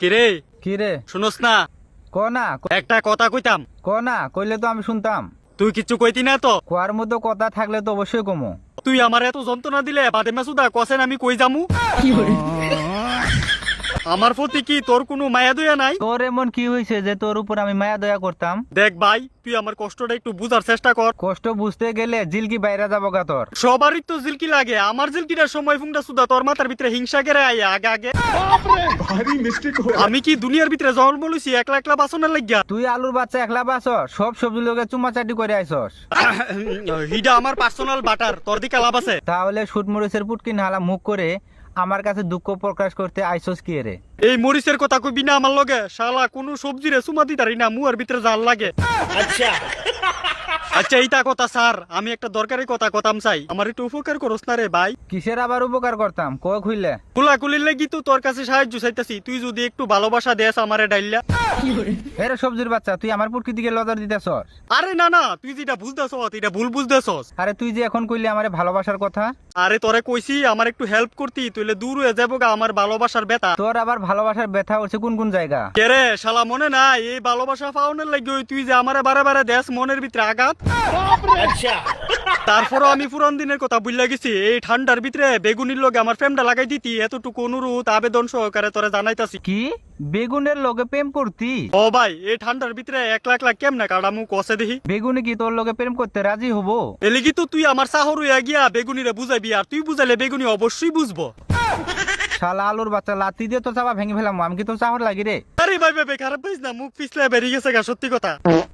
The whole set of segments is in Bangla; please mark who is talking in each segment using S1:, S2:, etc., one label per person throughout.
S1: কিরে
S2: কিরে
S1: শুনোস না?
S2: ক না
S1: একটা কথা কইতাম,
S2: ক না কইলে তো আমি শুনতাম।
S1: তুই কিচ্ছু কইতি না তো?
S2: কোয়ার মতো কথা থাকলে তো অবশ্যই কমো।
S1: তুই আমার এত যন্ত্রণা দিলে বাদে মাসুদা কসেন আমি কই যামু? আমার প্রতি কি তোর কোনো মায়া দয়া নাই?
S2: তোর এমন কি হয়েছে যে তোর উপর আমি মায়া দয়া করতাম?
S1: দেখ ভাই, তুই আমার কষ্টটা একটু বুঝার চেষ্টা কর।
S2: কষ্ট বুঝতে গেলে জিলকি বাইরে যাবো গা তোর।
S1: সবারই তো জিলকি লাগে, আমার জিলকিটার সময় ফুংটা সুদা তোর মাথার ভিতরে হিংসা করে আইয়া আগে আগে। আমি কি দুনিয়ার ভিতরে জন্ম লইছি একলা একলা বাসনের লাগিয়া?
S2: তুই আলুর বাচ্চা একলা বাস, সব সবজি লোকে চুমাচাটি করে আইসস।
S1: হিডা আমার পার্সোনাল বাটার, তোর দিকে লাভ আছে?
S2: তাহলে শুটমরিচের পুটকি নালা মুখ করে আমার কাছে দুঃখ প্রকাশ করতে আইসস কি রে?
S1: এই মরিচের কথা কইবি না আমার লগে, শালা কোন সবজিরে চুমা দিতারি না, মুয়ার ভিতরে জাল লাগে। আচ্ছা আচ্ছা, এইটা কথা স্যার, আমি একটা দরকারি কথা কথাম চাই, আমার একটু উপকার করস না রে ভাই?
S2: কিসের আবার উপকার করতাম ক খুইলে?
S1: কুলাকুলির লাগি তো তোর কাছে সাহায্য চাইতাছি, তুই যদি একটু ভালোবাসা দেস আমারে ডাইল্লা।
S2: এরে সবজির বাচ্চা, তুই আমার পুটকি দিকে নজর দিতেছস?
S1: আরে না না, তুই যেটা বুঝতেছস এটা ভুল বুঝতেছস।
S2: আরে তুই যে এখন কইলি আমারে ভালোবাসার কথা।
S1: আরে তোরে কইছি আমার একটু হেল্প করতি, তুইলে দূর হয়ে যাবো গা আমার ভালোবাসার ব্যথা।
S2: তোর আবার ভালোবাসার ব্যথা হচ্ছে কোন কোন জায়গা?
S1: কে রে শালা, মনে না এই ভালোবাসা পাওনের লাগি ওই তুই যে আমারে বারে বারে দেশ মনের ভিতরে আঘাত। তারপরও আমি পুরান দিনের কথা বুঝলা গেছি, এই ঠান্ডার ভিতরে বেগুনির লগে আমার প্রেমটা লাগাই দিতি, এতটুকু অনুরোধ আবেদন সহকারে তোরে জানাইতাছি।
S2: কি বেগুনের লগে প্রেম করতি?
S1: ও ভাই, এই ঠান্ডার ভিতরে একলা একলা কেমনে কাটামু কষে দেখি?
S2: বেগুনি কি তোর লগে প্রেম করতে রাজি হবো?
S1: এলিগি তো তুই আমার সাহর হইয়া গিয়া বেগুনিরে বুঝাইবি, আর তুই বুঝাইলে বেগুনি অবশ্যই বুঝবো।
S2: শালা আলুর বাচ্চা, লাতি দিয়ে তো চাপা ভেঙে ফেলাম, আমি কি তোর চাহর লাগি রে?
S1: আরে ভাই ভাই, খারাপ পাইস না, মুখ পিছলে বেরিয়ে গেছে গা, সত্যি কথা।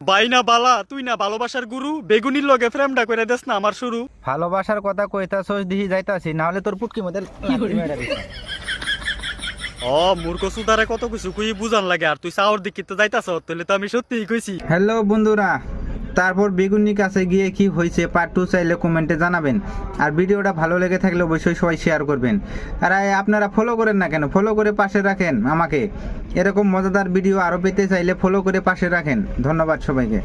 S1: ভাই না বালা, তুই না ভালোবাসার গুরু, বেগুনির লগে প্রেমটা করে দেস না আমার শুরু।
S2: ভালোবাসার কথা কইতাছস দিহি যাইতাছি, না হলে তোর পুটকি মধ্যে লাথি মেরে দিতাম।
S1: ও মূর্খ সুদারে কত কিছু কই বুঝান লাগে, আর তুই সাহর দিকে তো যাইতাছ, তাহলে তো আমি সত্যিই কইছি।
S2: হ্যালো বন্ধুরা, তারপর বেগুনির কাছে গিয়ে কি হয়েছে পার্ট 2 চাইলে কমেন্টে জানাবেন। আর ভিডিওটা ভালো লেগে থাকলে অবশ্যই সবাই শেয়ার করবেন। আর আপনারা ফলো করেন না কেন? ফলো করে পাশে রাখেন আমাকে। এরকম মজাদার ভিডিও আরও পেতে চাইলে ফলো করে পাশে রাখেন। ধন্যবাদ সবাইকে।